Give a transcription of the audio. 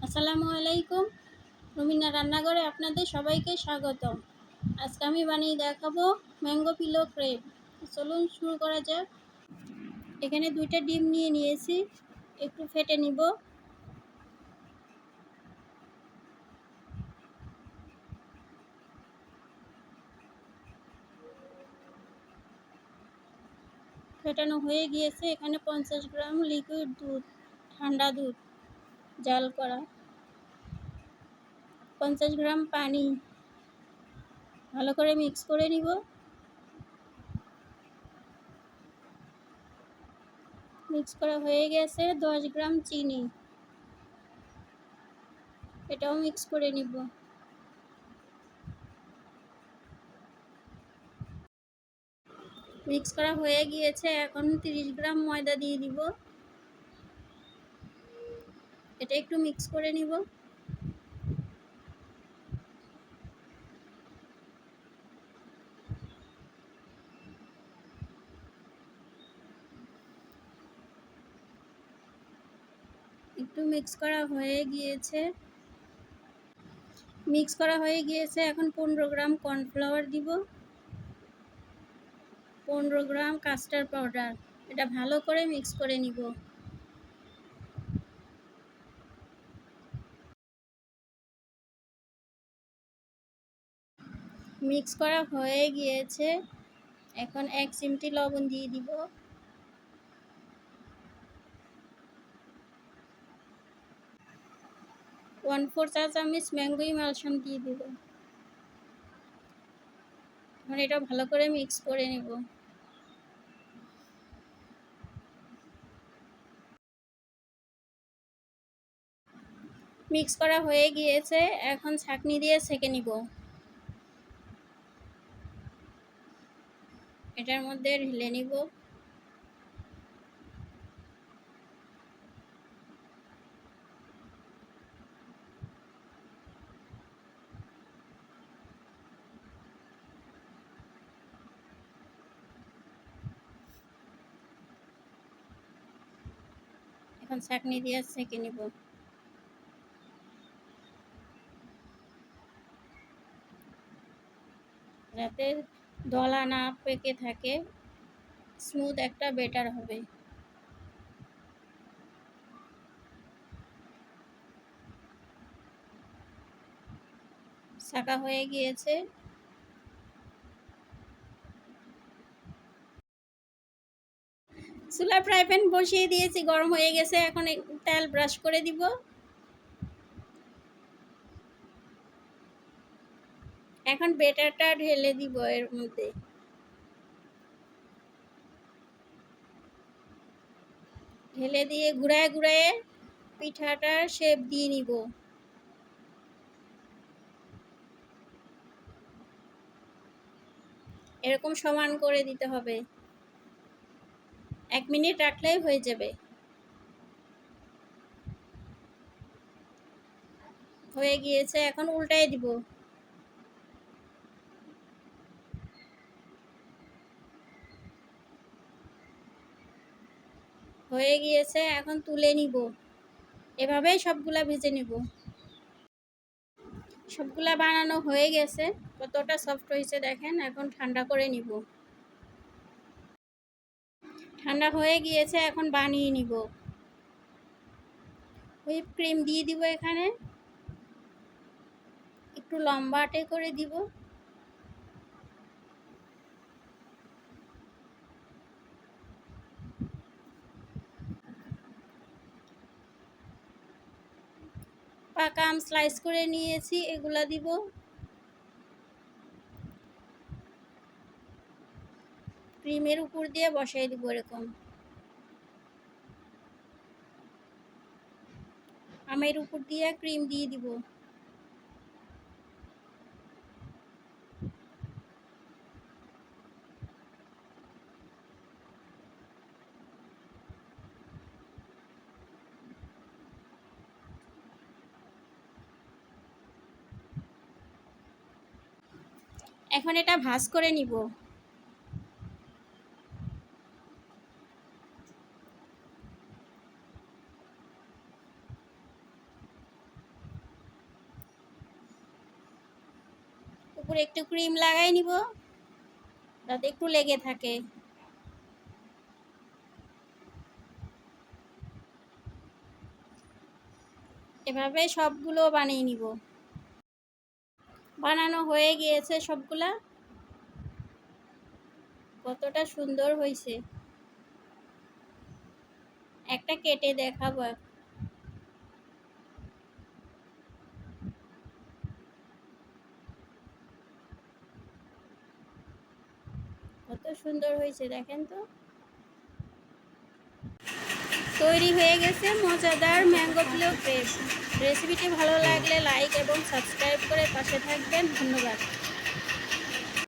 আসসালামু আলাইকুম। রুমিনা রান্নাঘরে আপনাদের সবাইকে স্বাগতম। আজকে আমি বানিয়ে দেখাবো ম্যাঙ্গো পিলো ক্রেপ। চলুন শুরু করা যাক। এখানে 2টা ডিম নিয়েছি, একটু ফেটে নিব। ফেটানো হয়ে গিয়েছে। এখানে 50 গ্রাম লিকুইড দুধ, ঠান্ডা দুধ জাল করা, 50 গ্রাম পানি ভালো করে মিক্স করে নিব। মিক্স করা হয়ে গেছে। 10 গ্রাম চিনি, এটাও মিক্স করে নিব। মিক্স করা হয়ে গিয়েছে। এখন 30 গ্রাম ময়দা দিয়ে দিব। এটা একটু মিক্স করে নিব। একটু মিক্স করা হয়ে গিয়েছে। এখন 15 গ্রাম কর্নফ্লাওয়ার দিব, 15 গ্রাম কাস্টার্ড পাউডার। এটা ভালো করে মিক্স করে নিব। মিক্স করা হয়ে গিয়েছে। এখন 1 চিমটি লবণ দিয়ে দিব। 1/4 চা চামচ ম্যাঙ্গো ইমালশন দিয়ে দিব। এখন এটা ভালো করে মিক্স করে নিব। মিক্স করা হয়ে গিয়েছে। এখন ছাঁকনি দিয়ে ছেঁকে নিব। এটার মধ্যে ঢেলে নিব। এখন ছাঁকনি দিয়ে ছেঁকে নিব। যাতে দলা না পেকে থাকে, স্মুথ একটা ব্যাটার হবে। ছাঁকা হয়ে গিয়েছে। চুলা ফ্রাই প্যান বসিয়ে দিয়েছি, গরম হয়ে গেছে। এখন তেল ব্রাশ করে দিব। এখন ব্যাটারটা ঢেলে দিব এর মধ্যে। ঢেলে দিয়ে ঘুরায় ঘুরায় পিঠাটার শেপ দিয়ে নিব। এরকম সমান করে দিতে হবে। 1 মিনিট রাখলেই হয়ে যাবে। হয়ে গিয়েছে। এখন উল্টায় দিব। হয়ে গিয়েছে। এখন তুলে নিব। এভাবেই সবগুলা ভেজে নিব। সবগুলা বানানো হয়ে গেছে। কতটা সফট হয়েছে দেখেন। এখন ঠান্ডা করে নিব। ঠান্ডা হয়ে গিয়েছে। এখন বানিয়ে নিব। হুইপ ক্রিম দিয়ে দিব। এখানে একটু লম্বাটে করে দিব। পাকা আম স্লাইস করে নিয়েছি, এগুলা দিব। ক্রিমের উপর দিয়ে বসাই দিব। এরকম আমের উপর দিয়ে ক্রিম দিয়ে দিব। এখন এটা ভাঁজ করে নিব। উপরে একটু ক্রিম লাগাই নিব যাতে একটু লেগে থাকে। এভাবে সবগুলো বানিয়ে নিব। বানানো হয়ে গিয়েছে সবগুলা। কতটা সুন্দর হয়েছে, একটা কেটে দেখাবো। কত সুন্দর হয়েছে দেখেন তো। তৈরি হয়ে গেছে মজাদার ম্যাঙ্গো পিলো ক্রেপ। রেসিপিটি ভালো লাগলে লাইক এবং সাবস্ক্রাইব করে পাশে থাকবেন। ধন্যবাদ।